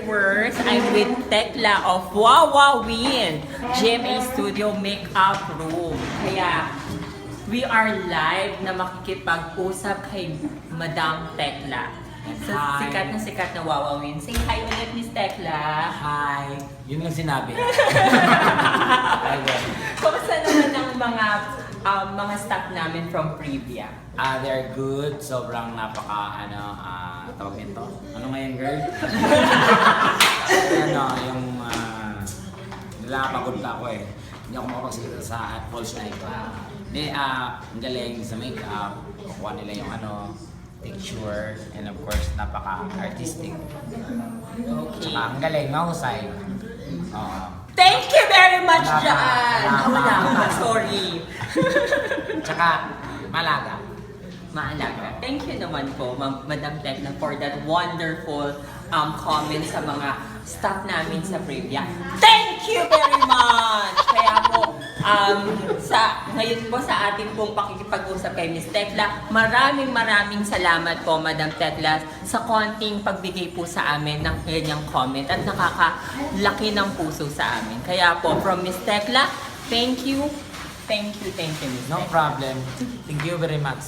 viewers, I'm with Tekla of Wawawin GMA Studio Makeup Room. Kaya, we are live na makikipag-usap kay Madam Tekla. So, Hi. sikat na Wawawin. Say hi ulit, Miss Tekla. Hi! Yun lang sinabi. Ayun. Kamusta naman ang mga staff namin from Privia? They're good. Sobrang tawag nito. Ano ngayon, girl? Yung nilapagod pa ako eh. Hindi ako makapagsalita sa at false life. Ang galing sa makeup. Kukuha nila yung picture. And of course, napaka-artistic. Okay. Tsaka ang galing, mahusay. Oo. Thank you very much, Wala pa. Jaan! Wala pa. Wala pa, sorry. Tsaka, malaga. Maalaga. Thank you naman po, Madam Tekla, for that wonderful comment sa mga staff namin sa Privia. Thank you very much! Kaya po, ngayon po sa ating pong pakikipag-usap kay Miss Tekla, maraming salamat po, Madam Tekla, sa konting pagbigay po sa amin ng kanyang comment at nakakalaki ng puso sa amin. Kaya po, from Miss Tekla, thank you, Miss No Tekla. problem. Thank you very much.